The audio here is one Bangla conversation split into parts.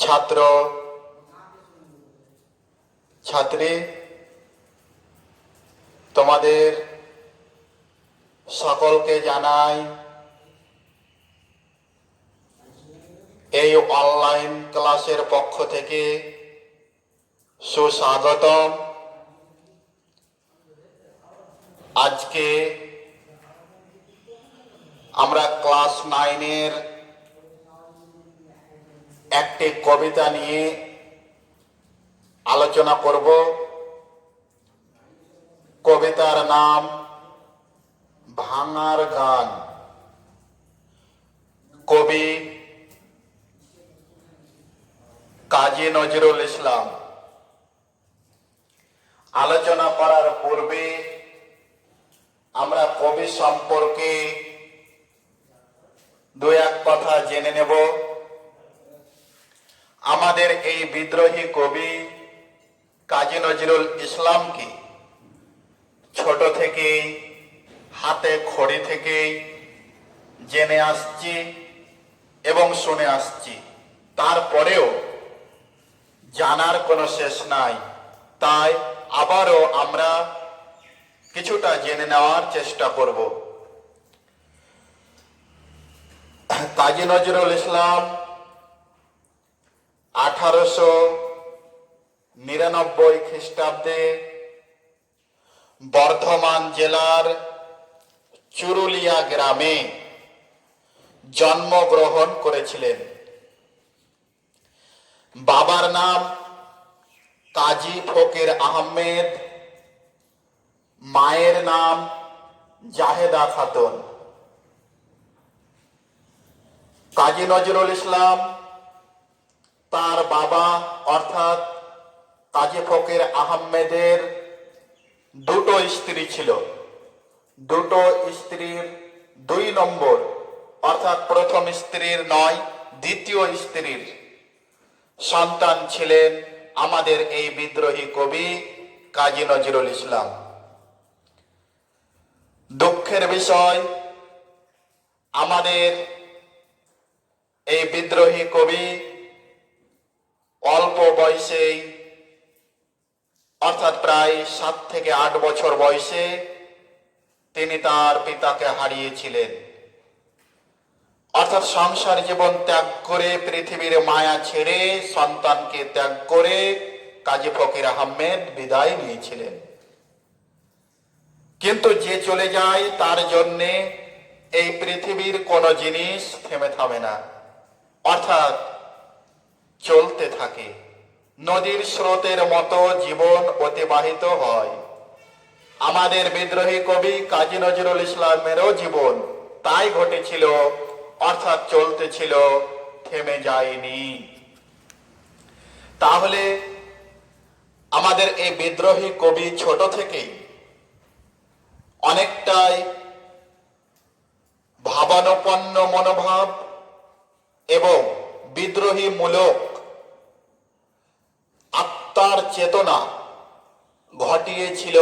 ছাত্র ছাত্রী, তোমাদের সকলকে জানাই এই অনলাইন ক্লাসের পক্ষ থেকে সুস্বাগতম। আজকে আমরা ক্লাস 9-এর একটি কবিতা নিয়ে আলোচনা করব। কবিতার নাম ভাঙার গান। কবি কাজী নজরুল ইসলাম। আলোচনা করার পূর্বে আমরা কবি সম্পর্কে দু এক কথা জেনে নেব। আমাদের এই বিদ্রোহী কবি কাজী নজরুল ইসলামকে ছোট থেকেই হাতে খড়ি থেকেই জেনে আসছি এবং শুনে আসছি, তারপরেও জানার কোনো শেষ নাই। তাই আবারও আমরা কিছুটা জেনে নেওয়ার চেষ্টা করব। কাজী নজরুল ইসলাম 1899 খ্রিস্টাব্দে বর্ধমান জেলার চুরুলিয়া গ্রামে জন্মগ্রহণ করেছিলেন। বাবার নাম কাজী ফকির আহমেদ, মায়ের নাম জাহেদা খাতুন। কাজী নজরুল ইসলাম তার বাবা অর্থাৎ কাজী ফকির আহমেদের দুটো স্ত্রী ছিল। দুটো স্ত্রীর 2 নম্বর অর্থাৎ প্রথম স্ত্রীর নয়, দ্বিতীয় স্ত্রীর সন্তান ছিলেন আমাদের এই বিদ্রোহী কবি কাজী নজরুল ইসলাম। দুঃখের বিষয়, আমাদের এই বিদ্রোহী কবি অল্প বয়সেই অর্থাৎ প্রায় 7 থেকে 8 বছর বয়সে তিনি তার পিতাকে হারিয়েছিলেন। অর্থাৎ সংসার জীবন ত্যাগ করে, পৃথিবীর মায়া ছেড়ে, সন্তানকে ত্যাগ করে কাজী ফকির আহমেদ বিদায় নিয়েছিলেন। কিন্তু যে চলে যায় তার জন্যে এই পৃথিবীর কোনো জিনিস থেমে থামে না, অর্থাৎ চলতে থাকে। নদীর স্রোতের মতো জীবন অতিবাহিত হয়। আমাদের বিদ্রোহী কবি কাজী নজরুল ইসলামেরও জীবন তাই ঘটেছিল, অর্থাৎ চলতেছিল, থেমে যায়নি। তাহলে আমাদের এই বিদ্রোহী কবি ছোট থেকেই অনেকটাই ভাবানুপন্ন মনোভাব এবং বিদ্রোহী মূলক আত্মার চেতনা ঘটিয়েছিল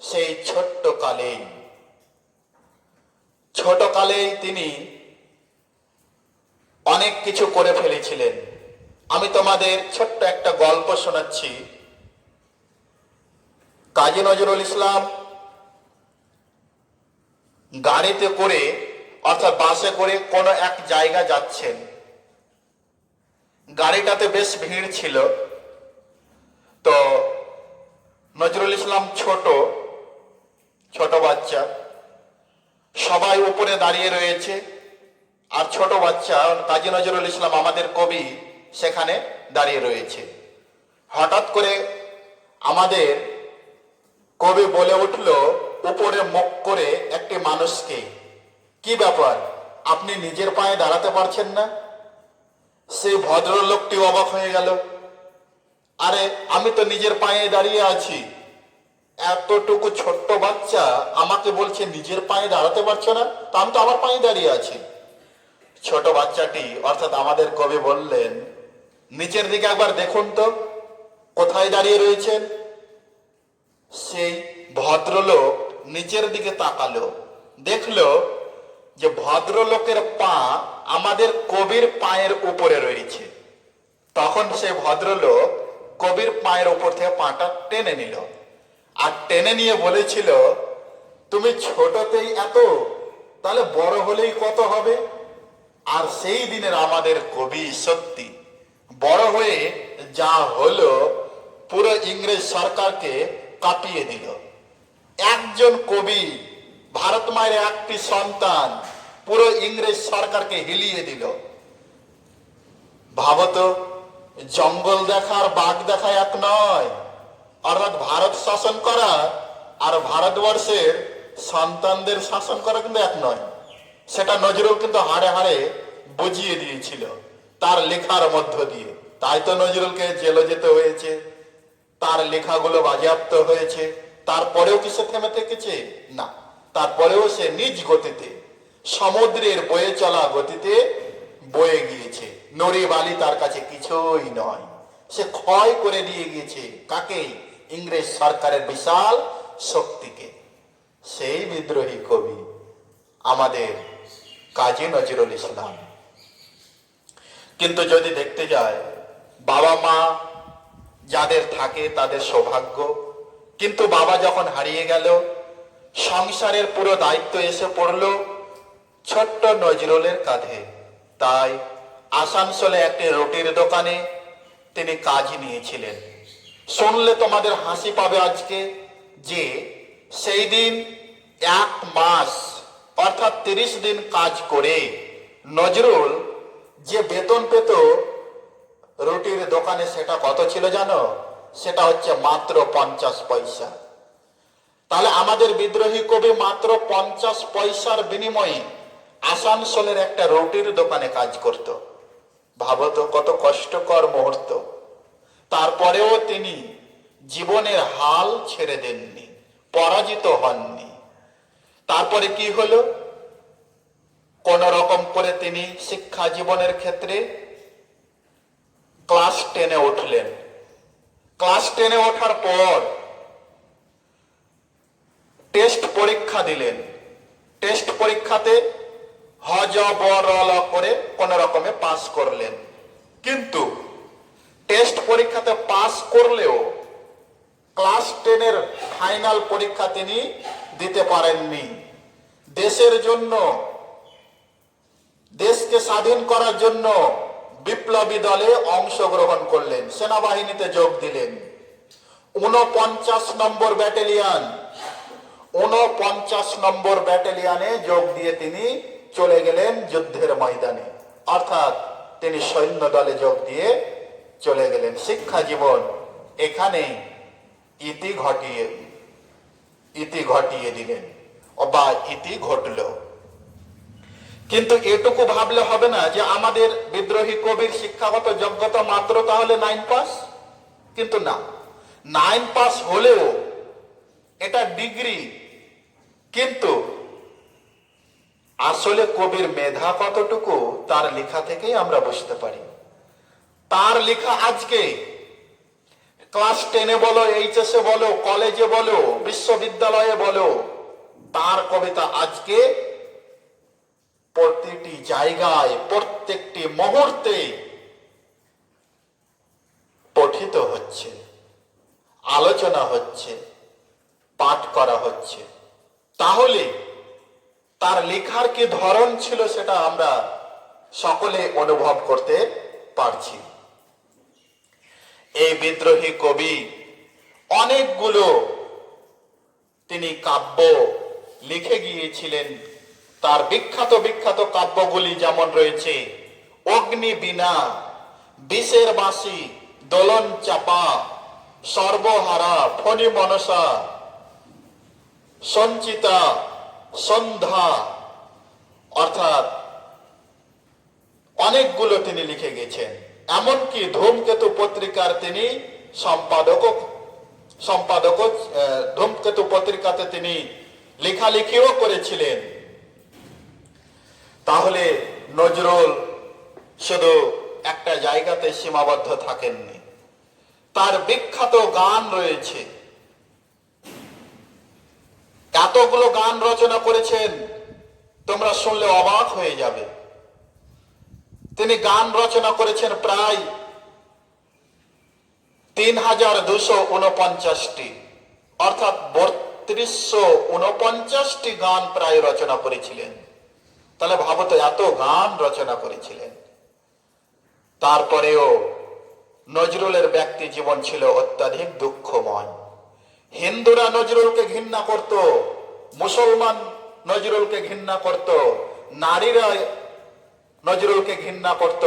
সেই ছোটকালেই তিনি অনেক কিছু করে ফেলেছিলেন। আমি তোমাদের ছোট্ট একটা গল্প শোনাচ্ছি। কাজী নজরুল ইসলাম গাড়িতে করে অর্থাৎ বাসে করে কোনো এক জায়গা যাচ্ছেন। গাড়িটাতে বেশ ভিড় ছিল। তো নজরুল ইসলাম ছোট বাচ্চা, সবাই উপরে দাঁড়িয়ে রয়েছে, আর ছোট বাচ্চা কাজী নজরুল ইসলাম আমাদের কবি সেখানে দাঁড়িয়ে রয়েছে। হঠাৎ করে আমাদের কবি বলে উঠল উপরে মুখ করে একটি মানুষকে, কি ব্যাপার, আপনি নিজের পায়ে দাঁড়াতে পারছেন না? সেই ভদ্রলোকটি অবাক হয়ে গেল। আরে আমি তো নিজের পায়ে দাঁড়িয়ে আছি, এতটুকু ছোট্ট বাচ্চা আমাকে বলছে নিজের পায়ে দাঁড়াতে পারছো না? তা আমি তো আমার পায়ে দাঁড়িয়ে আছি। ছোট বাচ্চাটি অর্থাৎ আমাদের কবি বললেন, নিচের দিকে একবার দেখুন তো কোথায় দাঁড়িয়ে রয়েছেন। সেই ভদ্রলোক নিচের দিকে তাকালো, দেখলো যে ভদ্রলোকের পা আমাদের কবির পায়ের উপরে রয়েছে। তখন সে ভদ্রলোক কবির পায়ের উপর থেকে পাটা টেনে নিল, আর টেনে নিয়ে বলেছিল, তুমি ছোটতেই এত, তাহলে বড় হলেই কত হবে। আর সেই দিনের আমাদের কবি সত্যি বড় হয়ে যা হলো, পুরো ইংরেজ সরকারকে কাঁপিয়ে দিল। একজন কবি, ভারত মায়ের একটি সন্তান, পুরো ইংরেজ সরকারকে হিলিয়ে দিল। ভাবতো, জঙ্গল দেখা আর বাঘ দেখা এক নয়। অর্থাৎ ভারত শাসন করা আর ভারতবর্ষের সন্তানদের শাসন করা কিন্তু এক নয়। সেটা নজরুল কিন্তু হাড়ে হাড়ে বুঝিয়ে দিয়েছিল তার লেখার মধ্য দিয়ে। তাই তো নজরুলকে জেলে যেতে হয়েছে, তার লেখাগুলো বাজেয়াপ্ত হয়েছে। তারপরেও কি সে থেমে থেকেছে? না, তারপরেও সে নিজ গতিতে, সমুদ্রের বয়ে চলা গতিতে বয়ে গিয়েছে। নড়ি বালি তার কাছে কিছুই নয়। সে ক্ষয় করে দিয়ে গিয়েছে কাকে? ইংরেজ সরকারের বিশাল শক্তিকে। সেই বিদ্রোহী কবি আমাদের কাজী নজরুল ইসলাম। কিন্তু যদি দেখতে যায়, বাবা মা যাদের থাকে তাদের সৌভাগ্য, কিন্তু বাবা যখন হারিয়ে গেল, সংসারের পুরো দায়িত্ব এসে পড়ল ছোট্ট নজরুলের কাঁধে। তাই আসানসোলে একটি রুটির দোকানে তিনি কাজ নিয়েছিলেন। শুনলে তোমাদের হাসি পাবে আজকে, যে সেই দিন 1 মাস অর্থাৎ 30 দিন কাজ করে নজরুল যে বেতন পেত রুটির দোকানে, সেটা কত ছিল জানো? সেটা হচ্ছে মাত্র 50 পয়সা। তাহলে আমাদের বিদ্রোহী কবি মাত্র 50 পয়সার বিনিময়ে আসানসোলের একটা রুটির দোকানে কাজ করত। ভাবতো কত কষ্টকর মুহূর্ত। তারপরেও তিনি জীবনের হাল ছেড়ে দেননি, পরাজিত হননি। তারপরে কি হলো? কোন রকম করে তিনি শিক্ষা জীবনের ক্ষেত্রে ক্লাস 10-এ উঠলেন। ক্লাস 10-এ ওঠার পর টেস্ট পরীক্ষা দিলেন। টেস্ট পরীক্ষাতে হজবরল করে কোন রকমে পাস করলেন। কিন্তু টেস্ট পরীক্ষাতে পাস করলেও ক্লাস 10-এর ফাইনাল পরীক্ষা তিনি দিতে পারেননি। দেশের জন্য, দেশকে স্বাধীন করার জন্য বিপ্লবী দলে অংশগ্রহণ করলেন, সেনাবাহিনীতে যোগ দিলেন। 49 নম্বর ব্যাটালিয়ান, 49 নম্বর ব্যাটালিয়ানে যোগ দিয়ে তিনি চলে গেলেন যুদ্ধের ময়দানে। অর্থাৎ তিনি সৈন্য দলে যোগ দিয়ে চলে গেলেন। শিক্ষা জীবন এখানে ইতি ঘটিয়ে দিলেন, বা ইতি ঘটল। কিন্তু এটুকু ভাবলে হবে না যে আমাদের বিদ্রোহী কবির শিক্ষাগত যোগ্যতা মাত্র তাহলে 9 পাস। কিন্তু না, 9 পাস হলেও এটা ডিগ্রি। কিন্তু আসলে কবির মেধা কতটুকু তার লেখা থেকেই আমরা বুঝতে পারি। তার লেখা আজকে ক্লাস 10-এ বলো, এইচএসে বলো, কলেজে বলো, বিশ্ববিদ্যালয়ে বলো, তার কবিতা আজকে প্রতিটি জায়গায়, প্রত্যেকটি মুহূর্তে পঠিত হচ্ছে, আলোচনা হচ্ছে, পাঠ করা হচ্ছে। তাহলে তার লেখার কি ধরন ছিল সেটা আমরা সকলে অনুভব করতে পারছি। এই বিদ্রোহী কবি অনেকগুলো তিনি কাব্য লিখে গিয়েছিলেন। তার বিখ্যাত বিখ্যাত কাব্যগুলি যেমন রয়েছে অগ্নিবীণা, বিষের বাঁশি, দোলন চাপা, সর্বহারা, ফণি মনসা, সঞ্চিতা, সন্ধ্যা, অর্থাৎ অনেকগুলো তিনি লিখে গেছেন। এমনকি ধূমকেতু পত্রিকার তিনি সম্পাদক ধূমকেতু পত্রিকাতে তিনি লেখালেখিও করেছিলেন। তাহলে নজরুল শুধু একটা জায়গাতে সীমাবদ্ধ থাকেননি, তার বিখ্যাত গান রয়েছে। এতগুলো গান রচনা করেছেন, তোমরা শুনলে অবাক হয়ে যাবে। তিনি গান রচনা করেছেন প্রায় 3249টি, অর্থাৎ 3249টি গান প্রায় রচনা করেছিলেন। তাহলে ভাবো তো, এত গান রচনা করেছিলেন। তারপরেও নজরুলের ব্যক্তি জীবন ছিল অত্যাধিক দুঃখময়। হিন্দুরা নজরুলকে ঘৃণা করত, মুসলমান নজরুলকে ঘৃণা করত, নারীরা নজরুলকে ঘৃণা করত,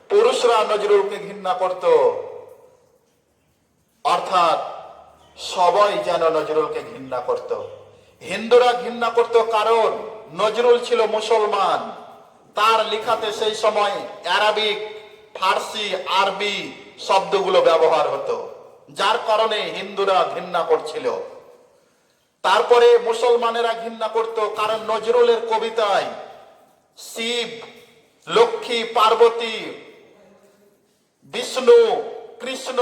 পুরুষরা নজরুলকে ঘৃণা করত, অর্থাৎ সবাই যেন নজরুলকে ঘৃণা করত। হিন্দুরা ঘৃণা করত কারণ নজরুল ছিল মুসলমান, তার লেখাতে সেই সময় আরবিক, ফার্সি, আরবি শব্দগুলো ব্যবহার হতো, যার কারণে হিন্দুরা ঘৃণা করছিল। তারপরে মুসলমানেরা ঘৃণা করত কারণ নজরুলের কবিতায় শিব, লক্ষ্মী, পার্বতী, বিষ্ণু, কৃষ্ণ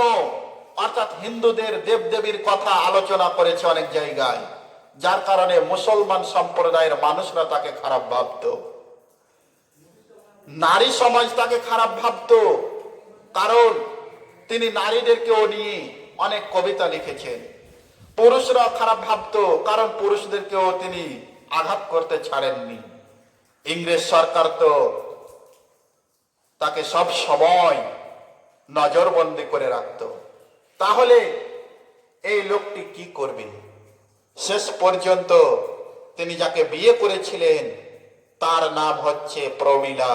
অর্থাৎ হিন্দুদের দেবদেবীর কথা আলোচনা করেছে অনেক জায়গায়, যার কারণে মুসলমান সম্প্রদায়ের মানুষরা তাকে খারাপ ভাবত। নারী সমাজ তাকে খারাপ ভাবত, কারণ তিনি নারীদেরকেও নিয়ে অনেক কবিতা লিখেছেন। পুরুষরা খারাপ ভাবত, কারণ পুরুষদেরকেও তিনি আঘাত করতে ছাড়েননি। ইংরেজ সরকার তো তাকে সব সময় নজরবন্দি করে রাখত। তাহলে এই লোকটি কি করবে? শেষ পর্যন্ত তিনি যাকে বিয়ে করেছিলেন তার নাম হচ্ছে প্রমীলা।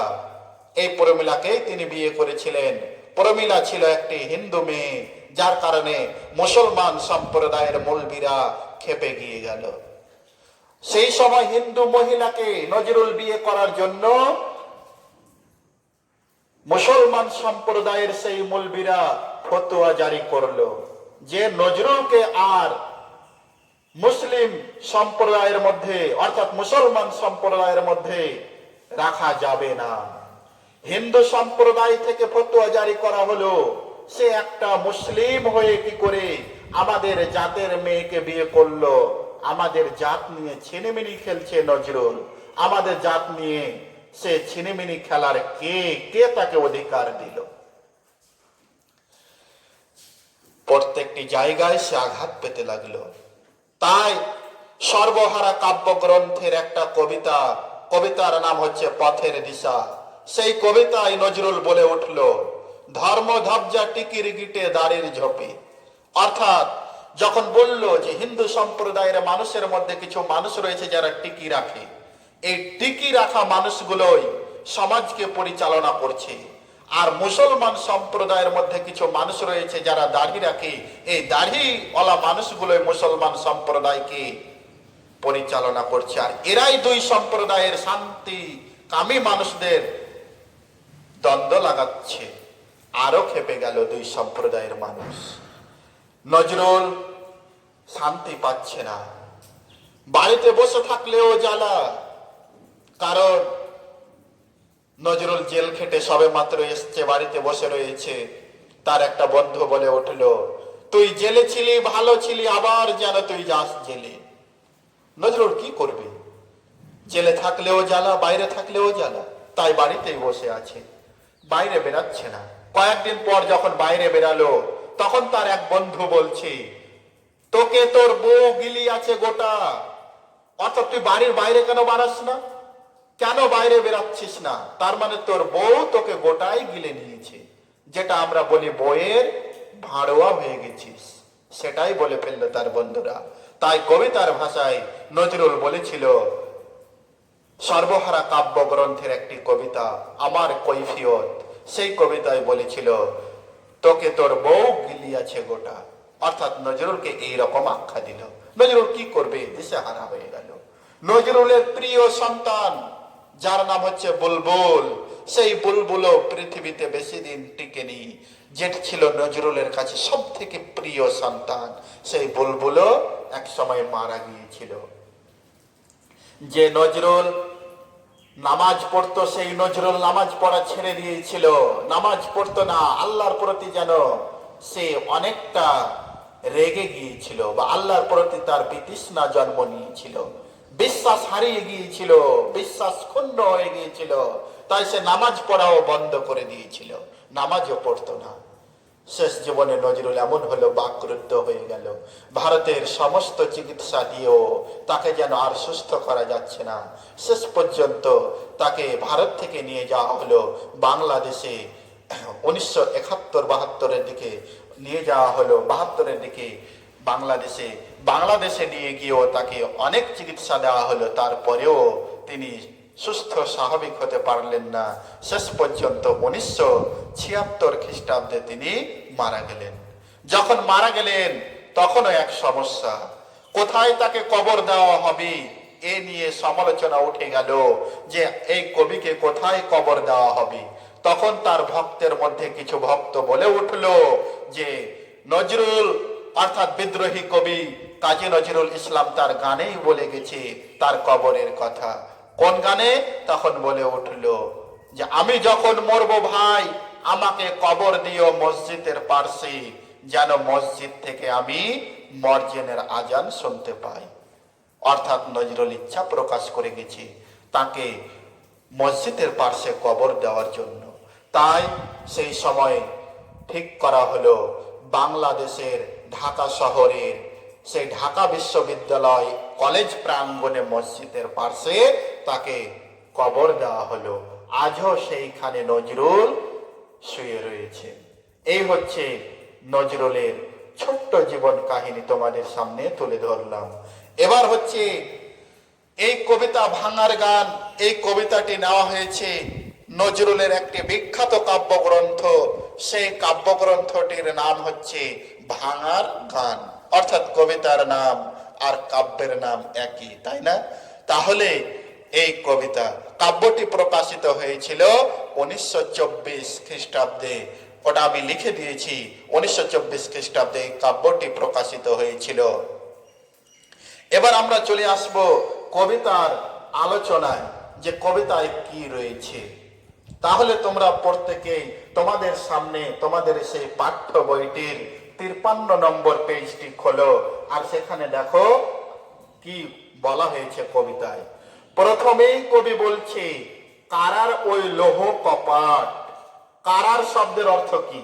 এই প্রমীলাকেই তিনি বিয়ে করেছিলেন। প্রমীলা ছিল একটি হিন্দু মেয়ে, যার কারণে মুসলমান সম্প্রদায়ের মৌলবীরা খেপে গিয়ে গেল। সেই সময় হিন্দু মহিলাকে নজরুল বিয়ে করার জন্য মুসলমান সম্প্রদায়ের সেই মৌলবীরা ফতোয়া জারি করলো যে নজরুলকে আর মুসলিম সম্প্রদায়ের মধ্যে অর্থাৎ মুসলমান সম্প্রদায়ের মধ্যে রাখা যাবে না। হিন্দু সম্প্রদায় থেকে ফতোয়া জারি করা হলো, সে একটা মুসলিম হয়ে কি করে আমাদের জাতের মেয়েকে বিয়ে করলো? আমাদের জাত নিয়ে ছিনিমিনি খেলছে নজরুল, আমাদের জাত নিয়ে সে ছিনিমিনি খেলার কে তাকে অধিকার দিল? প্রত্যেকটি জায়গায় সে আঘাত পেতে লাগলো। তাই সর্বহারা কাব্যগ্রন্থের একটা কবিতার নাম হচ্ছে পথের দিশা। সেই কবিতায় নজরুল বলে উঠল, ধর্ম ধ্বজা টিকির গিটে দাড়ির ঝোপে। অর্থাৎ যখন বলল যে হিন্দু সম্প্রদায়ের মানুষের মধ্যে কিছু মানুষ রয়েছে যারা টিকি রাখে, এই টিকি রাখা মানুষগুলোই সমাজকে পরিচালনা করছে, আর মুসলমান সম্প্রদায়ের মধ্যে কিছু মানুষ রয়েছে যারা দাড়ি রাখে, এই দাড়িওয়ালা মানুষগুলোই মুসলমান সম্প্রদায়কে পরিচালনা করছে। আর এরাই দুই সম্প্রদায়ের শান্তি কামী মানুষদের দ্বন্দ্ব লাগাচ্ছে। আরো খেপে গেল দুই সম্প্রদায়ের মানুষ। নজরুল শান্তি পাচ্ছে না, বাড়িতে বসে থাকলেও জ্বালা, কারণ নজরুল জেল খেটে সবে মাত্র এসছে, বাড়িতে বসে রয়েছে। তার একটা বন্ধু বলে উঠল, তুই জেলে ছিলি, ভালো ছিলি, আবার যেন তুই যাস জেলে। নজরুল কি করবে? জেলে থাকলেও জ্বালা, বাইরে থাকলেও জ্বালা, তাই বাড়িতেই বসে আছে, বাইরে বেরাচ্ছে না। কয়েকদিন পর যখন বাইরে বেরালো, তখন তার এক বন্ধু বলছে, তোকে তোর বউ গিলি আছে গোটা। অর্থাৎ তুই বাড়ির বাইরে কেন বাড়াস না, কেন বাইরে বেরাচ্ছিস না? তার মানে তোর বউ তোকে গোটাই গিলে নিয়েছে, যেটা আমরা বলি বইয়ের ভাড়োয়া হয়ে গেছিস, সেটাই বলে ফেললো তার বন্ধুরা। তাই কবিতার ভাষায় নজরুল বলেছিল, সর্বহারা কাব্যগ্রন্থের একটি কবিতা আমার কৈফিয়ত, সেই কবিতায় বলেছিল, তোকে তোর বউ গিলিয়াছে গোটা। অর্থাৎ নজরুলকে এইরকম আখ্যা দিল। নজরুল কি করবে? দিশেহারা হয়ে গেল। নজরুলের প্রিয় সন্তান যার নাম হচ্ছে বুলবুল, সেই বুলবুলও পৃথিবীতে বেশি দিন টিকেনি। যেটা ছিল নজরুলের কাছে সব থেকে প্রিয় সন্তান, সেই বুলবুলও এক সময় মারা গিয়েছিল। যে নজরুল নামাজ পড়তো, সেই নজরুল নামাজ পড়া ছেড়ে দিয়েছিল, নামাজ পড়তো না। আল্লাহর প্রতি যেন সে অনেকটা রেগে গিয়েছিল, বা আল্লাহর প্রতি তার বিতৃষ্ণা জন্ম নিয়েছিল, বিশ্বাস হারিয়ে গিয়েছিল, বিশ্বাস ক্ষুণ্ণ হয়ে গিয়েছিল। তাই সে নামাজ পড়াও বন্ধ করে দিয়েছিল, নামাজও পড়তো না। শেষ জীবনে নজরুল এমন হলো বাকরুদ্ধ হয়ে গেল। ভারতের সমস্ত চিকিৎসা দিয়েও তাকে যেন আর সুস্থ করা যাচ্ছে না। শেষ পর্যন্ত তাকে ভারত থেকে নিয়ে যাওয়া হলো বাংলাদেশে। 1971-72-এর দিকে নিয়ে যাওয়া হলো, 72-এর দিকে বাংলাদেশে নিয়ে গিয়েও তাকে অনেক চিকিৎসা দেওয়া হলো। তারপরেও তিনি সুস্থ স্বাভাবিক হতে পারলেন না। শেষ পর্যন্ত 1976 খ্রিস্টাব্দে তিনি মারা গেলেন। যখন মারা গেলেন তখনও এক সমস্যা, কোথায় তাকে কবর দেওয়া হবে এ নিয়ে সমালোচনা উঠে গেল যে এই কবিকে কোথায় কবর দেওয়া হবে। তখন তার ভক্তের মধ্যে কিছু ভক্ত বলে উঠল যে নজরুল অর্থাৎ বিদ্রোহী কবি কাজী নজরুল ইসলাম তার গানেই বলে গেছে তার কবরের কথা। কোন গানে? তখন বলে উঠল যে আমি যখন মরবো ভাই, আমাকে কবর দিও মসজিদের পার্শ্বে, যেন মসজিদ থেকে আমি মর্জেনের আজান শুনতে পাই। অর্থাৎ নজরুল ইচ্ছা প্রকাশ করে গেছে তাকে মসজিদের পার্শ্বে কবর দেওয়ার জন্য। তাই সেই সময় ঠিক করা হলো বাংলাদেশের ঢাকা শহরের সেই ঢাকা বিশ্ববিদ্যালয় কলেজ প্রাঙ্গণে মসজিদের পার্শ্বে তাকে কবর দেওয়া হলো। আজও সেইখানে নজরুল শুয়ে রয়েছে। এই হচ্ছে নজরুলের ছোট্ট জীবন কাহিনী তোমাদের সামনে তুলে ধরলাম। এবার হচ্ছে এই কবিতা ভাঙার গান। এই কবিতাটি নেওয়া হয়েছে নজরুলের একটি বিখ্যাত কাব্যগ্রন্থ। সেই কাব্যগ্রন্থটির নাম হচ্ছে ভাঙার গান। অর্থাৎ কবিতার নাম আর কাব্যের নাম একই, তাই না? তাহলে এই কবিতা কাব্যটি প্রকাশিত হয়েছিল 1924 খ্রিস্টাব্দে। ওটা আমি লিখে দিয়েছি, 1924 খ্রিস্টাব্দে কাব্যটি প্রকাশিত হয়েছিল। এবার আমরা চলে আসব কবিতার আলোচনায়, যে কবিতায় কি রয়েছে। তাহলে তোমরা প্রত্যেকেই তোমাদের সামনে তোমাদের সেই পাঠ্য বইটির 53 নম্বর পেজটি খোলো, আর সেখানে দেখো কি বলা হয়েছে কবিতায়। প্রথমেই কবি বলছে কারার ওই লৌহ কপাট। কারার শব্দের অর্থ কি?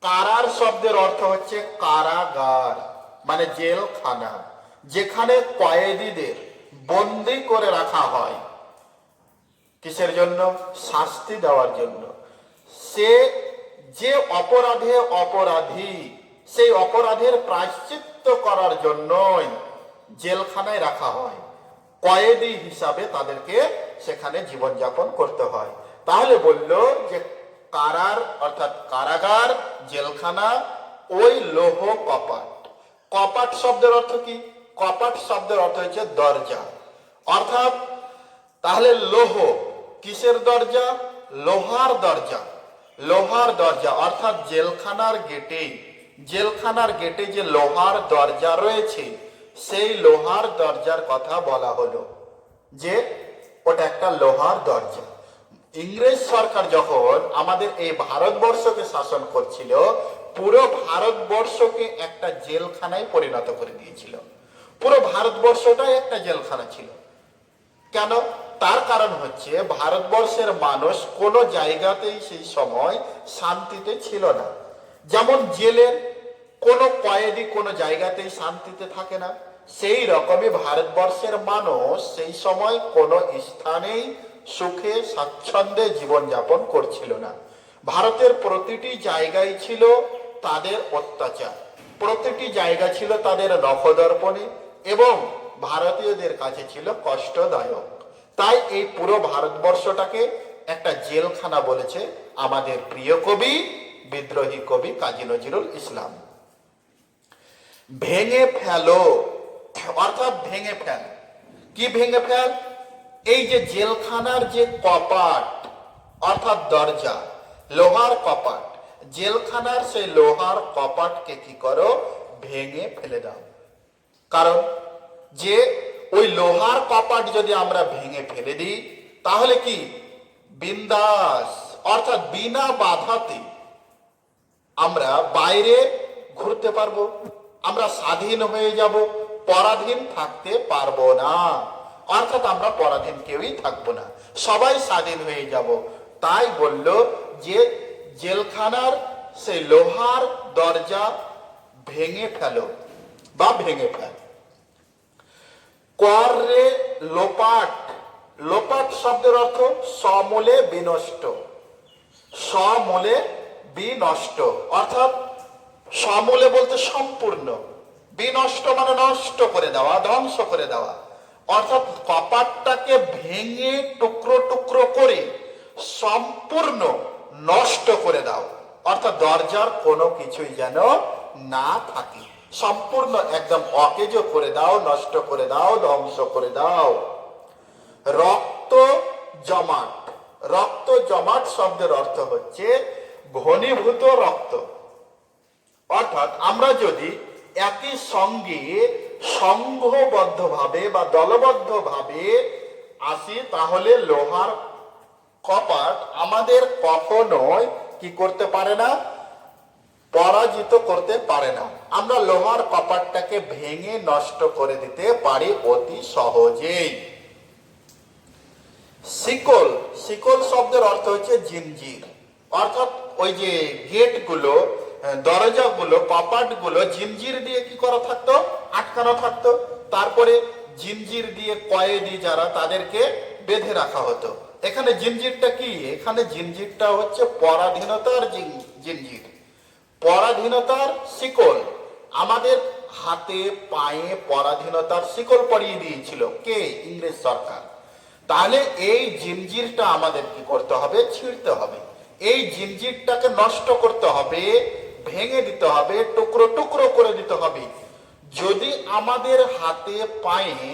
কারার শব্দের অর্থ হচ্ছে কারাগার, মানে জেলখানা, যেখানে কয়েদিদের বন্দি করে রাখা হয়। কিসের জন্য? শাস্তি দেওয়ার জন্য। সে যে অপরাধে অপরাধী, সেই অপরাধের প্রায়শ্চিত্ত করার জন্যই জেলখানায় রাখা হয়। কয়েদি হিসাবে তাদেরকে সেখানে জীবনযাপন করতে হয়। তাহলে বলল যে কারার অর্থাৎ কারাগার, জেলখানা, ওই লৌহ কপাট। কপাট শব্দের অর্থ কি? কপাট শব্দের অর্থ হচ্ছে দরজা। অর্থাৎ তাহলে লৌহ, কিসের দরজা? লোহার দরজা। লোহার দরজা অর্থাৎ জেলখানার গেটে যে লোহার দরজা রয়েছে, সেই লোহার দরজার কথা বলা হলো যে ওটা একটা লোহার দরজা। ইংরেজ সরকার যখন আমাদের এই ভারতবর্ষকে শাসন করছিল, পুরো ভারতবর্ষকে একটা জেলখানায় পরিণত করে দিয়েছিল। পুরো ভারতবর্ষটাই একটা জেলখানা ছিল। কেন? তার কারণ হচ্ছে ভারতবর্ষের মানুষ কোনো জায়গাতেই সেই সময় শান্তিতে ছিল না। যেমন জেলের কোনো কয়েদি কোনো জায়গাতেই শান্তিতে থাকে না, সেই রকমই ভারতবর্ষের মানুষ সেই সময় কোনো স্থানেই সুখে স্বাচ্ছন্দ্যে জীবনযাপন করছিল না। ভারতের প্রতিটি জায়গায় ছিল তাদের অত্যাচার, প্রতিটি জায়গা ছিল তাদের নখদর্পণে, এবং ভারতীয়দের কাছে ছিল কষ্টদায়ক। তাই এই পুরো ভারতবর্ষটাকে একটা জেলখানা বলেছে আমাদের প্রিয় কবি, বিদ্রোহী কবি কাজী নজরুল ইসলাম। ভেঙে ফেলো অর্থাৎ ভেঙে ফেল। কি ভেঙে ফেল? এই যে জেলখানার যে কপাট অর্থাৎ দরজা, লোহার কপাট, জেলখানার সেই লোহার কপাটকে কি করো? ভেঙে ফেলে দাও। কারণ যে ওই লোহার কপাট যদি আমরা ভেঙে ফেলে দিই, তাহলে কি বিন্দাস অর্থাৎ বিনা বাধাতে আমরা বাইরে ঘুরতে পারবো, আমরা স্বাধীন হয়ে যাব, পরাধীন থাকতে পারবো না। অর্থাৎ আমরা পরাধীন কেউই থাকবো না, সবাই স্বাধীন হয়ে যাব। তাই বলল যে জেলখানার সেই লোহার দরজা ভেঙে ফেলো বা ভেঙে ফেল। করে লোপাট, লোপাট শব্দের অর্থ সমূলে বিনষ্ট, সমূলে বিনষ্ট, অর্থাৎ সমূলে বলতে সম্পূর্ণ, বিনষ্ট মানে নষ্ট করে দেওয়া, ধ্বংস করে দেওয়া, অর্থাৎ কপাটটাকে ভেঙে টুকরো টুকরো করে সম্পূর্ণ নষ্ট করে দাও, অর্থাৎ দরজার কোনো কিছুই যেন না থাকে, সম্পূর্ণ একদম অকেজ করে দাও, নষ্ট করে দাও, ধ্বংস করে দাও। রক্ত জমাট, রক্ত জমাট শব্দের অর্থ হচ্ছে ঘনীভূত রক্ত, অর্থাৎ আমরা যদি একই সঙ্গে সংঘবদ্ধ ভাবে বা দলবদ্ধ ভাবে আসি তাহলে লোহার কপাট আমাদের কখনোই কি করতে পারে না, পরাজিত করতে পারে না। আমরা লোহার কপাটটাকে ভেঙে নষ্ট করে দিতে পারি অতি সহজেই। শিকল, শিকল শব্দের অর্থ হচ্ছে জিঞ্জির, অর্থাৎ ওই যে গেটগুলো, দরজাগুলো, কপাটগুলো জিঞ্জির দিয়ে কি করা থাকতো, আটকানো থাকতো, তারপরে জিঞ্জির দিয়ে কয়েদি যারা তাদেরকে বেঁধে রাখা হতো। এখানে জিঞ্জিরটা কি, এখানে জিঞ্জিরটা হচ্ছে পরাধীনতার জিঞ্জির, পরাধীনতার শিকল। আমাদের হাতে পায়ে পরাধীনতার শিকল পরিয়ে দিয়েছিল কে, ইংরেজ সরকার। তাহলে এই জিঞ্জিরটা আমাদের কি করতে হবে, ছিঁড়তে হবে, এই জিঞ্জিরটাকে নষ্ট করতে হবে, ভেঙে দিতে হবে, টুকরো টুকরো করে দিতে হবে। যদি আমাদের হাতে পায়ে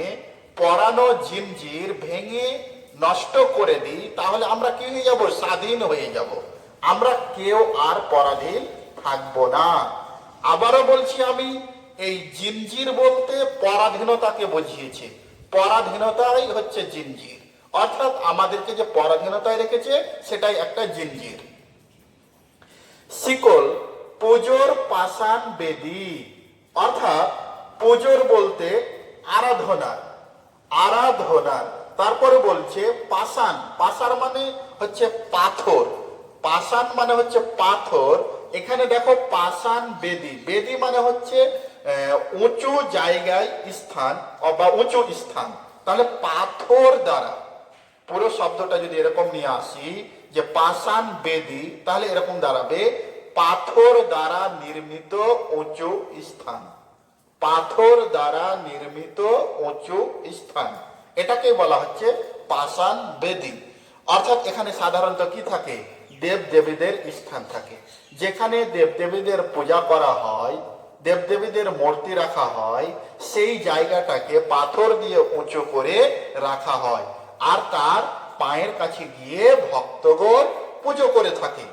পরানো জিঞ্জির ভেঙে নষ্ট করে দিই তাহলে আমরা কি হয়ে যাব, স্বাধীন হয়ে যাব, আমরা কেউ আর পরাধীন থাকবো না। আবারও বলছি আমি, এই জিঞ্জির বলতে পরাধীনতাকে বুঝিয়েছে, পরাধীনতাই হচ্ছে জিঞ্জির, অর্থাৎ আমাদেরকে যে পরাধীনতায় রেখেছে সেটাই একটা জিঞ্জির। শিকল পুজোর পাষাণ বেদী, অর্থাৎ পুজোর বলতে আরাধনার, আরাধনার। তারপরে বলছে পাষাণ, পাষাণ মানে হচ্ছে পাথর, পাষাণ মানে হচ্ছে পাথর। এখানে দেখো পাষাণ বেদী, বেদী মানে হচ্ছে উঁচু জায়গায় স্থান বা উঁচু স্থান। তাহলে পাথর দ্বারা, পুরো শব্দটা যদি এরকম নিয়ে আসি যে পাষাণ বেদী, তাহলে এরকম দাঁড়াবে পাথর দ্বারা নির্মিত উঁচু স্থান, পাথর দ্বারা নির্মিত উঁচু স্থান, এটাকে বলা হচ্ছে পাষাণ বেদী। অর্থাৎ এখানে সাধারণত কি থাকে, দেব দেবীদের স্থান থাকে, যেখানে দেব দেবীদের পূজা করা হয়, দেবদেবীদের মূর্তি রাখা হয়, সেই জায়গাটাকে পাথর দিয়ে উঁচু করে রাখা হয়, আর তার পায়ের কাছে গিয়ে ভক্তগণ পুজো করে থাকে।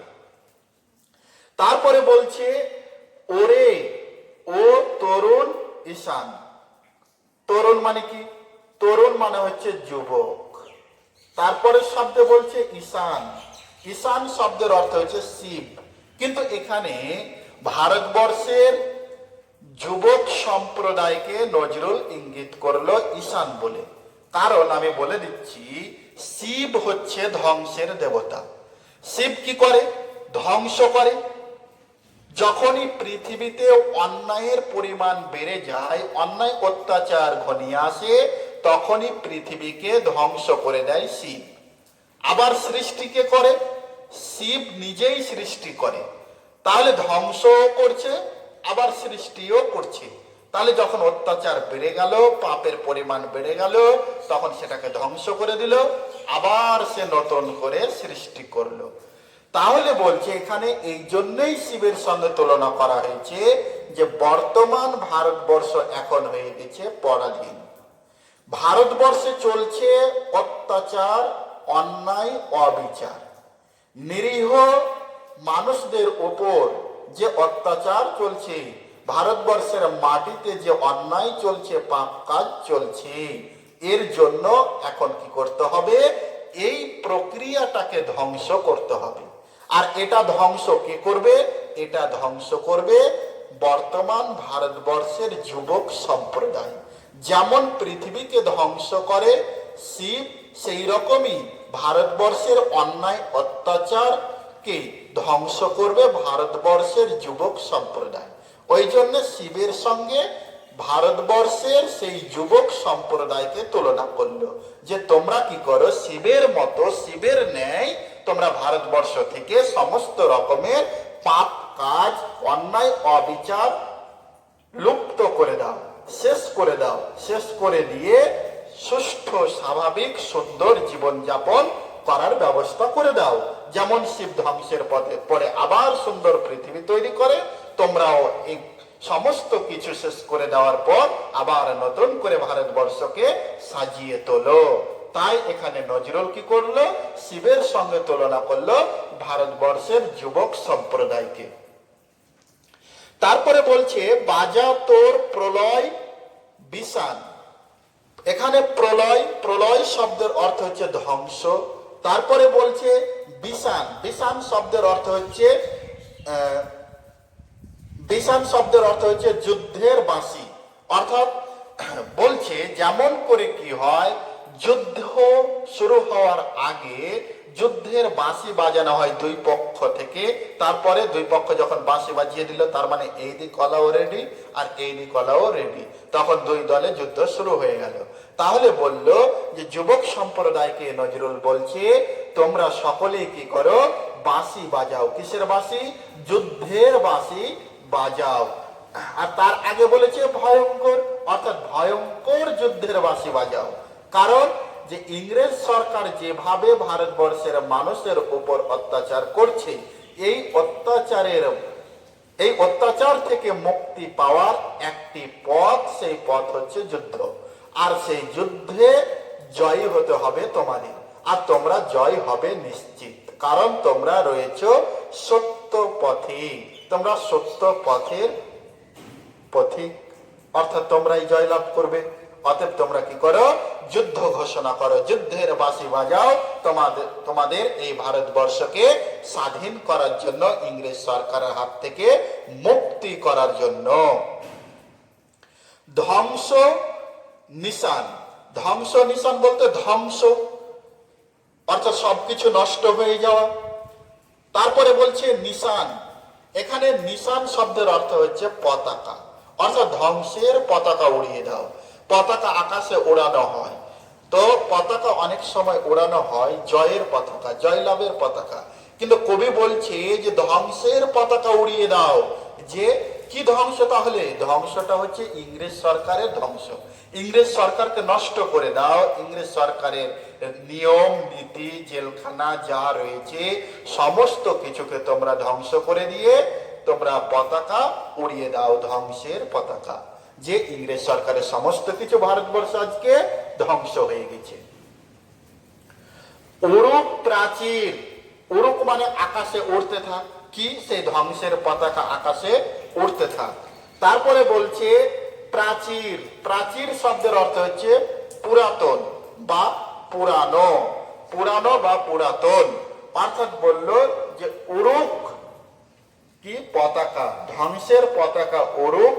তারপরে বলছে ওরে ও তরুণ ঈশান, তরুণ মানে কি, তরুণ মানে হচ্ছে যুবক। তারপরে শব্দে বলছে ঈশান, ঈশান শব্দের অর্থ হচ্ছে শিব, কিন্তু এখানে ভারতবর্ষের যুবক সম্প্রদায়কে নজরুল ইঙ্গিত করলো ঈশান বলে, কারণ আমি বলে দিচ্ছি শিব হচ্ছে ধ্বংসের দেবতা। শিব কি করে, ধ্বংস করে। যখনই পৃথিবীতে অন্যায়ের পরিমাণ বেড়ে যায়, অন্যায় অত্যাচার ঘনিয়ে আসে, তখনই পৃথিবীকে ধ্বংস করে দেয় শিব। আবার সৃষ্টিকে করে, শিব নিজেই সৃষ্টি করে, তাহলে ধ্বংসও করছে আবার সৃষ্টিও করছে। তাহলে যখন অত্যাচার বেড়ে গেল, পাপের পরিমাণ বেড়ে গেল, তখন সেটাকে ধ্বংস করে দিল, আবার সে নতুন করে সৃষ্টি করলো। তাহলে বলছে এখানে এই জন্যই শিবের সঙ্গে তুলনা করা হয়েছে যে বর্তমান ভারতবর্ষ এখন হয়ে গেছে পরাধীন, ভারতবর্ষে চলছে অত্যাচার, অন্যায়, অবিচার, নিরীহ মানুষদের উপর যে অত্যাচার চলছে, ভারতবর্ষের মাটিতে যে অন্যায় চলছে, পাপ কাজ চলছে, এর জন্য এখন কি করতে হবে, এই প্রক্রিয়াটাকে ধ্বংস করতে হবে। আর এটা ধ্বংস কে করবে, এটা ধ্বংস করবে বর্তমান ভারতবর্ষের যুবক সম্প্রদায়। যেমন পৃথিবীকে ধ্বংস করে শিব, সেই রকমই ভারতবর্ষের অন্যায় অত্যাচারকে ধ্বংস করবে ভারতবর্ষের যুবক সম্প্রদায়। ওই জন্য শিবের সঙ্গে ভারতবর্ষের সেই যুবক সম্প্রদায়কে তুলনা করলো, যে তোমরা কি করো, শিবের মতো, শিবের ন্যায় তোমরা ভারতবর্ষ থেকে সমস্ত রকমের পাপ কাজ, অন্যায়, অবিচার লুপ্ত করে দাও, শেষ করে দাও। শেষ করে দিয়ে সুষ্ঠু, স্বাভাবিক, সুন্দর জীবনযাপন করার ব্যবস্থা করে দাও। যেমন শিব ধ্বংসের পরে আবার সুন্দর পৃথিবী তৈরি করে, তোমরাও এই সমস্ত কিছু শেষ করে দেওয়ার পর আবার নতুন করে ভারতবর্ষকে সাজিয়ে তোলো। তাই এখানে নজরুল কি করলো, শিবের সঙ্গে তুলনা করলো ভারতবর্ষের যুবক সম্প্রদায়কে। তারপরে বলছে বাজা তোর প্রলয় বিষান। এখানে প্রলয়, প্রলয় শব্দের অর্থ হচ্ছে ধ্বংস। তারপরে বলছে বিষান, বিষান শব্দের অর্থ হচ্ছে বিষান শব্দের অর্থ হচ্ছে যুদ্ধের বাঁশি। অর্থাৎ বলছে যেমন করে কি হয়, যুদ্ধ শুরু হওয়ার আগে যুদ্ধের বাঁশি বাজানো হয় দুই পক্ষ থেকে। তারপরে দুই পক্ষ যখন বাঁশি বাজিয়ে দিল, তার মানে এই দিক কলাও রেডি আর এই দিক কলাও রেডি, তখন দুই দলে যুদ্ধ শুরু হয়ে গেল। তাহলে বলল যে যুবক সম্প্রদায়কে নজরুল বলছে তোমরা সকলেই কি করো, বাঁশি বাজাও। কিসের বাঁশি? যুদ্ধের বাঁশি বাজাও। আর তার আগে বলেছে ভয়ঙ্কর, অর্থাৎ ভয়ঙ্কর যুদ্ধের বাঁশি বাজাও। কারণ যে ইংরেজ সরকার যেভাবে ভারতবর্ষের মানুষের উপর অত্যাচার করছে, এই অত্যাচার থেকে মুক্তি পাওয়ার একটি পথ, সেই পথ হচ্ছে যুদ্ধ। আর সেই যুদ্ধে জয়ী হতে হবে তোমাদের, আর তোমরা জয় হবে নিশ্চিত, কারণ তোমরা রয়েছ সত্য পথে, তোমরা সত্য পথের পথিক, অর্থাৎ তোমরাই জয়লাভ করবে। অতএব তোমরা কি করো, যুদ্ধ ঘোষণা করো, যুদ্ধের বাঁশি বাজাও, তোমাদের এই ভারতবর্ষকে স্বাধীন করার জন্য, ইংরেজ সরকারের হাত থেকে মুক্তি করার জন্য। ধ্বংস নিশান, ধ্বংস নিশান বলতে ধ্বংস অর্থাৎ সবকিছু নষ্ট হয়ে যাওয়া। তারপরে বলছে নিশান, এখানে নিশান শব্দের অর্থ হচ্ছে পতাকা, অর্থাৎ ধ্বংসের পতাকা উড়িয়ে দাও। পতাকা আকাশে ওড়ানো হয়, তো পতাকা অনেক সময় ওড়ানো হয় জয়ের পতাকা, জয়লাভের পতাকা, কিন্তু কবি বলছে যে ধ্বংসের পতাকা উড়িয়ে দাও। যে কি ধ্বংস? তাহলে ধ্বংসটা হচ্ছে ইংরেজ সরকারের ধ্বংস, ইংরেজ সরকারকে নষ্ট করে দাও। ইংরেজ সরকারের নিয়ম নীতি, জেলখানা যা রয়েছে সমস্ত কিছুকে তোমরা ধ্বংস করে দিয়ে তোমরা পতাকা উড়িয়ে দাও, ধ্বংসের পতাকা। যে ইংরেজ সরকারের সমস্ত কিছু ভারতবর্ষ আজকে ধ্বংস হয়ে গেছে। উড়ুক প্রাচীর, উড়ুক মানে আকাশে উড়তে থাক, কি সেই ধ্বংসের পতাকা আকাশে উড়তে থাক। তারপরে বলছে প্রাচীর, প্রাচীর শব্দের অর্থ হচ্ছে পুরাতন বা পুরানো, পুরানো বা পুরাতন। অর্থাৎ বলল যে উড়ুক কি পতাকা, ধ্বংসের পতাকা উড়ুক,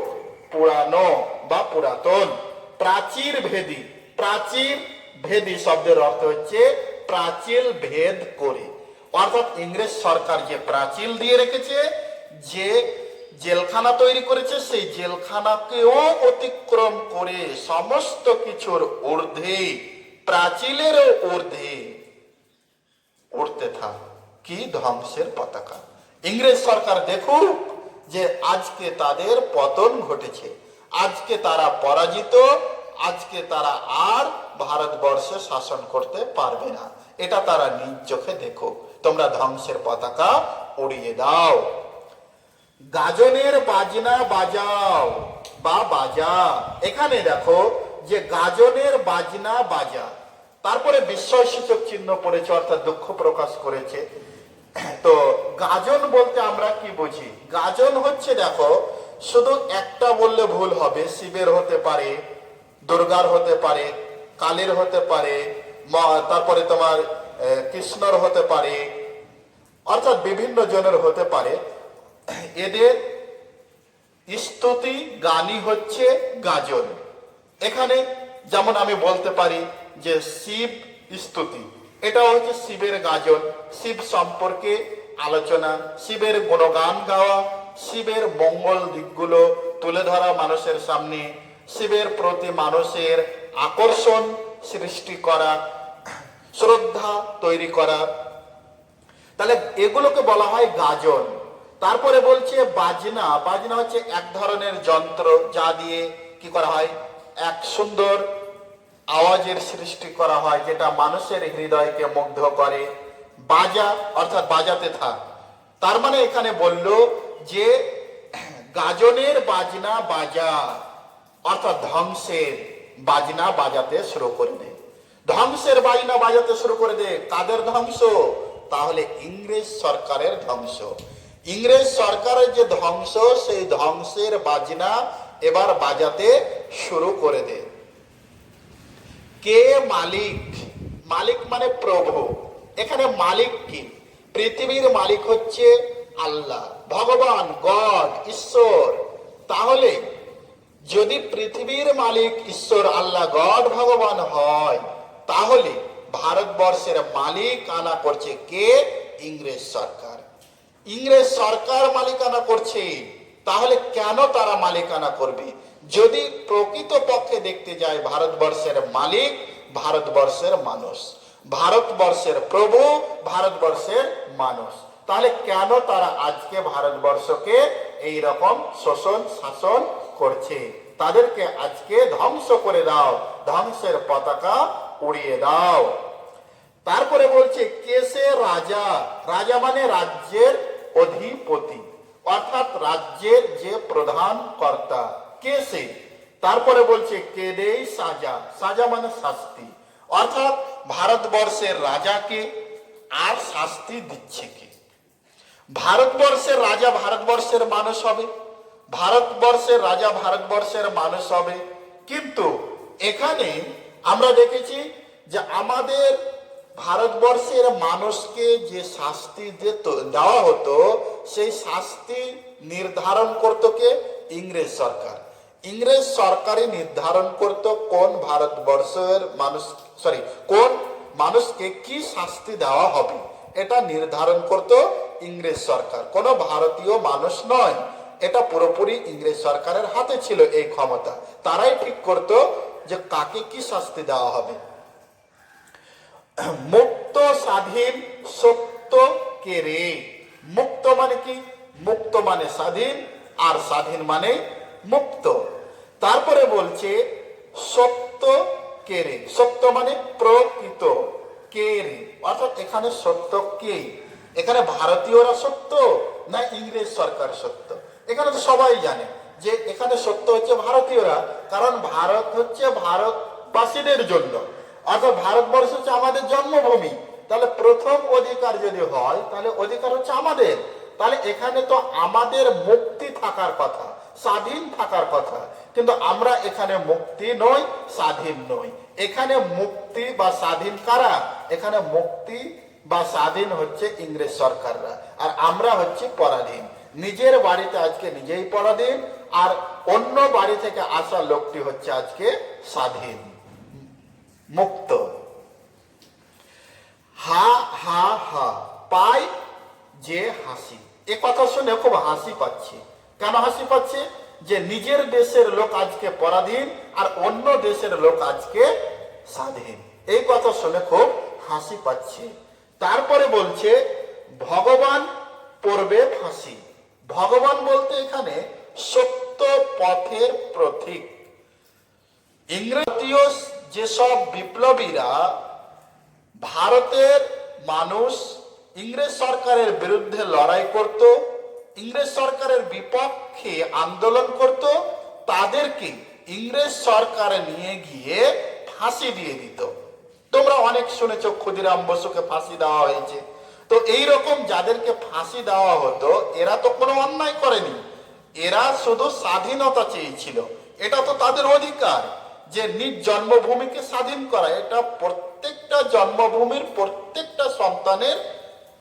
পুরানো বা পুরাতন। প্রাচীর ভেদী, প্রাচীর ভেদী শব্দের অর্থ হচ্ছে প্রাচীর ভেদ করে। অর্থাৎ ইংরেজ সরকার যে প্রাচীর দিয়ে রেখেছে, যে জেলখানা তৈরি করেছে, সেই জেলখানাকেও অতিক্রম করে সমস্ত কিছুর ঊর্ধ্বে, প্রাচীরেরও ঊর্ধ্বে উড়তে থাক কি ধ্বংসের পতাকা। ইংরেজ সরকার দেখুক যে আজকে তাদের পতন ঘটেছে, আজকে তারা পরাজিত, আজকে তারা আর ভারতবর্ষে শাসন করতে পারবে না, এটা তারা নিজ চোখে দেখুক। তোমরা ধ্বংসের পতাকা উড়িয়ে দাও। গাজনের বাজনা বাজাও বা বাজা, এখানে দেখো যে গাজনের বাজনা বাজা, তারপরে বিস্ময়সূচক চিহ্ন পড়েছে, অর্থাৎ দুঃখ প্রকাশ করেছে। তো গাজন বলতে আমরা কি বুঝি? গাজন হচ্ছে, দেখো শুধু একটা বললে ভুল হবে, শিবের হতে পারে, দুর্গার হতে পারে, কালীর হতে পারে, তারপরে তোমার কৃষ্ণর হতে পারে, অর্থাৎ বিভিন্ন জনের হতে পারে। এদের স্তুতি গানই হচ্ছে গাজন। এখানে যেমন আমি বলতে পারি যে শিব স্তুতি, এটা হচ্ছে শিবের গাজন, শিব সম্পর্কে আলোচনা, শিবের গুণগান গাওয়া, শিবের মঙ্গল দিকগুলো তুলে ধরা মানুষের সামনে, শিবের প্রতি মানুষের আকর্ষণ সৃষ্টি করা, শ্রদ্ধা তৈরি করা, তাহলে এগুলোকে বলা হয় গাজন। তারপরে বলছে বাজনা। বাজনা হচ্ছে এক ধরনের যন্ত্র যা দিয়ে কি করা হয়, এক সুন্দর আওয়াজের সৃষ্টি করা হয় যেটা মানুষের হৃদয়কে মুগ্ধ করে। বাজা অর্থাৎ বাজাতে থাক, তার মানে এখানে বলল যে গাজনের বাজনা বাজা অর্থাৎ ধ্বংসের বাজনা বাজাতে শুরু করে দে। ধ্বংসের বাজনা বাজাতে শুরু করে দে। কাদের ধ্বংস? তাহলে ইংরেজ সরকারের ধ্বংস। ইংরেজ সরকারের যে ধ্বংস, সেই ধ্বংসের বাজনা এবার বাজাতে শুরু করে দে। কে মালিক? মালিক মানে প্রভু। এখানে মালিক কি? পৃথিবীর মালিক হচ্ছে আল্লাহ, ভগবান, গড, ঈশ্বর। তাহলে যদি পৃথিবীর মালিক ঈশ্বর, আল্লাহ, গড, ভগবান হয়, তাহলে ভারতবর্ষের মালিকানা করছে কে? ইংরেজ সরকার। ইংরেজ সরকার মালিকানা করছে। তাহলে কেন তারা মালিকানা করবে? যদি প্রকৃত পক্ষে দেখতে যায়, ভারতবর্ষের মালিক ভারতবর্ষের মানুষ, ভারতবর্ষের প্রভু ভারতবর্ষের মানুষ। তাহলে কেন তারা আজকে ভারতবর্ষকে এই রকম শোষণ শাসন করছে? তাদেরকে আজকে ধ্বংস করে দাও, ধ্বংসের পতাকা উড়িয়ে দাও। তারপরে বলছে কেসে রাজা। রাজা মানে রাজ্যের অধিপতি, অর্থাৎ রাজ্যের যে প্রধান কর্তা, কেসে। তারপরে বলছে কেদেই সাজা। সাজা মানে শাস্তি, অর্থাৎ ভারতবর্ষের রাজাকে আর শাস্তি দিচ্ছে কে? ভারতবর্ষের রাজা ভারতবর্ষের মানুষ হবে, ভারতবর্ষের রাজা ভারতবর্ষের মানুষ হবে। কিন্তু এখানে আমরা দেখেছি যে আমাদের ভারতবর্ষের মানুষকে যে শাস্তি দেওয়া হতো, সেই শাস্তি নির্ধারণ করত কে? ইংরেজ সরকার। ইংরেজ সরকারই নির্ধারণ করত কোন ভারতবর্ষের মানুষ, কোন মানুষকে কি শাস্তি দেওয়া হবে, এটা নির্ধারণ করত ইংরেজ সরকার, কোনো ভারতীয় মানুষ নয়। এটা পুরোপুরি ইংরেজ সরকারের হাতে ছিল এই ক্ষমতা। তারাই ঠিক করত যে কাকে কি শাস্তি দেওয়া হবে। মুক্ত, স্বাধীন, সত্য কে রে? মুক্ত মানে কি? মুক্ত মানে স্বাধীন, আর স্বাধীন মানে মুক্ত। তারপরে বলছে সত্য কে রে? সত্য মানে প্রকৃত, কে রে অর্থাৎ এখানে সত্য কে? এখানে ভারতীয়রা সত্য না ইংরেজ সরকার সত্য? এখানে তো সবাই জানে যে এখানে সত্য হচ্ছে ভারতীয়রা, কারণ ভারত হচ্ছে ভারতবাসীদের জন্য, অর্থাৎ ভারতবর্ষ হচ্ছে আমাদের জন্মভূমি। তাহলে প্রথম অধিকার যদি হয়, তাহলে অধিকার হচ্ছে আমাদের। তাহলে এখানে তো আমাদের মুক্তি থাকার কথা, স্বাধীন থাকার কথা, কিন্তু আমরা এখানে মুক্তি নই, স্বাধীন নই। এখানে মুক্তি বা স্বাধীন কারা? এখানে মুক্তি বা স্বাধীন হচ্ছে ইংরেজ সরকাররা, আর আমরা হচ্ছে পরাধীন। নিজের বাড়িতে আজকে নিজেই পরাধীন, আর অন্য বাড়ি থেকে আসা লোকটি হচ্ছে আজকে স্বাধীন, মুক্ত। হা হা হা, পাই যে হাসি। এ কথা শুনে খুব হাসি পাচ্ছে। কেন হাসি পাচ্ছে? যে নিজের দেশের লোক আজকে পরাধীন, আর অন্য দেশের লোক আজকে স্বাধীন। এই কথা শুনে খুব হাসি পাচ্ছে। তারপরে বলছে ভগবান পড়বে ফাঁসি। ভগবান বলতে এখানে সত্য পথের প্রতীক। ইংরেজীয় যেসব বিপ্লবীরা ভারতের মানুষ ইংরেজ সরকারের বিরুদ্ধে লড়াই করত, ইংরেজ সরকারের বিপক্ষে আন্দোলন করত, তাদেরকে ইংরেজ সরকার নিয়ে গিয়ে ফাঁসি দিয়ে দিত। তোমরা অনেক শুনেছ ক্ষুদিরাম বসুকে ফাঁসি দেওয়া হয়েছে। তো এই রকম যাদেরকে ফাঁসি দেওয়া হতো, এরা তো কোনো অন্যায় করেনি, এরা শুধু স্বাধীনতা চেয়েছিল। এটা তো তাদের অধিকার যে নিজ জন্মভূমিকে স্বাধীন করা। এটা প্রত্যেকটা জন্মভূমির প্রত্যেকটা সন্তানের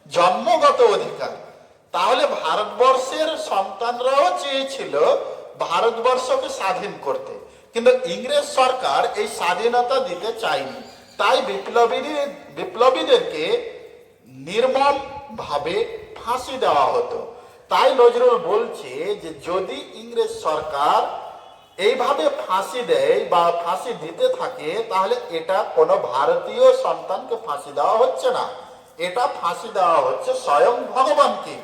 জন্মগত অধিকার। তাহলে ভারতবর্ষের সন্তানরাও চেয়েছিল ভারতবর্ষকে স্বাধীন করতে, কিন্তু ইংরেজ সরকার এই স্বাধীনতা দিতে চায়নি। তাই বিপ্লবীদেরকে নির্মম ভাবে ফাঁসি দেওয়া হতো। তাই নজরুল বলছে যে যদি ইংরেজ সরকার এইভাবে ফাঁসি দেয় বা ফাঁসি দিতে থাকে, তাহলে এটা কোনো ভারতীয় সন্তানকে ফাঁসি দেওয়া হচ্ছে না, এটা ফাঁসি দেওয়া হচ্ছে স্বয়ং ভগবানকে।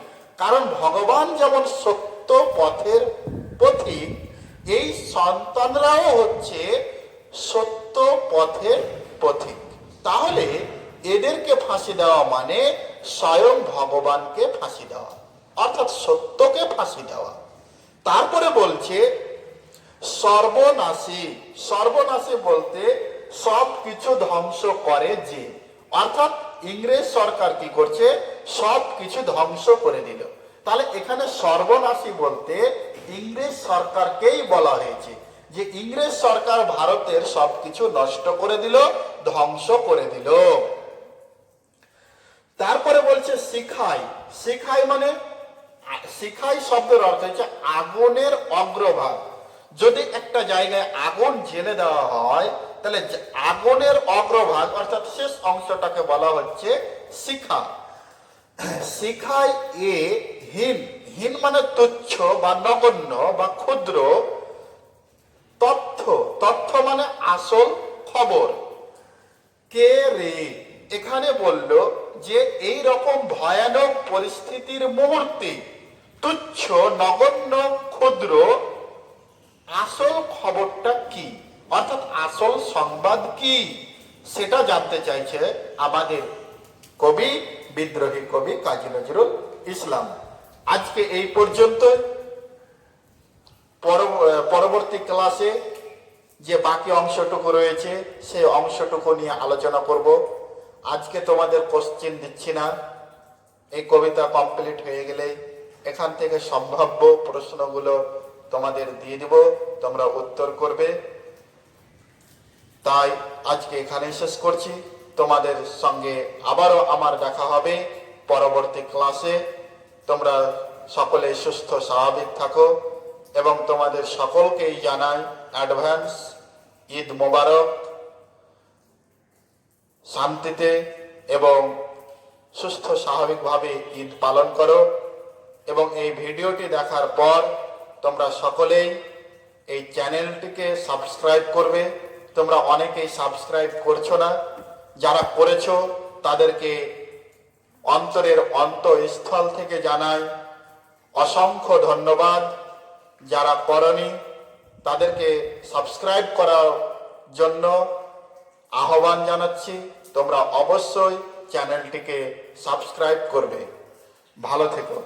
কারণ ভগবান যেমন সত্য পথের পথিক, এই সন্তানরাও হচ্ছে সত্য পথের পথিক। তাহলে এদেরকে ফাঁসি দেওয়া মানে স্বয়ং ভগবানকে ফাঁসি দেওয়া, অর্থাৎ সত্যকে ফাঁসি দেওয়া। তারপরে বলছে সর্বনাশী। সর্বনাশী বলতে সব কিছু ধ্বংস করে যে, অর্থাৎ ইংরেজ সরকার কি করছে, সব কিছু ধ্বংস করে দিল। তাহলে এখানে সর্বনাশী বলতে ইংরেজ সরকারকেই বলা হয়েছে, যে ইংরেজ সরকার ভারতের সবকিছু নষ্ট করে দিল, ধ্বংস করে দিল। তারপরে বলছে শিখাই। শিখাই মানে, শিখাই শব্দের অর্থ হচ্ছে আগুনের অগ্রভাগ। যদি একটা জায়গায় আগুন জ্বেলে দেওয়া হয়, তাহলে আগুনের অগ্রভাগ অর্থাৎ শেষ অংশটাকে বলা হচ্ছে শিখা। শিখাই এ হীন। হীন মানে তুচ্ছ বা নগণ্য বা ক্ষুদ্র তথ্য। তথ্য মানে আসল খবর। কে রে, এখানে বলল যে এই রকম ভয়ানক পরিস্থিতির মুহূর্তে তুচ্ছ, নগণ্য, ক্ষুদ্র আসল খবরটা কি, অর্থাৎ আসল সংবাদ কি, সেটা জানতে চাইছে আমাদের কবি, বিদ্রোহী কবি কাজী নজরুল ইসলাম। আজকে এই পর্যন্ত। পরবর্তী ক্লাসে যে বাকি অংশটুকু রয়েছে সেই অংশটুকু নিয়ে আলোচনা করব। আজকে তোমাদের কোশ্চেন দিচ্ছি না, এই কবিতা কমপ্লিট হয়ে গেলে এখান থেকে সম্ভাব্য প্রশ্নগুলো তোমাদের দিয়ে দিব, তোমরা উত্তর করবে। তাই আজকে এখানে শেষ করছি। তোমাদের সঙ্গে আবারও আমার দেখা হবে পরবর্তী ক্লাসে। তোমরা সকলে সুস্থ স্বাভাবিক থাকো এবং তোমাদের সকলকেই জানাই অ্যাডভান্স ঈদ মোবারক। শান্তিতে এবং সুস্থ স্বাভাবিকভাবে ঈদ পালন করো। এবং এই ভিডিওটি দেখার পর তোমরা সকলেই এই চ্যানেলটিকে সাবস্ক্রাইব করবে। তোমরা অনেকেই সাবস্ক্রাইব করছো না, যারা করেছো তাদেরকে অন্তরের অন্তঃস্থল থেকে জানাই অসংখ্য ধন্যবাদ। যারা করনি তাদেরকে সাবস্ক্রাইব করার জন্য আহ্বান জানাচ্ছি। তোমরা অবশ্যই চ্যানেলটিকে সাবস্ক্রাইব করবে। ভালো থেকো।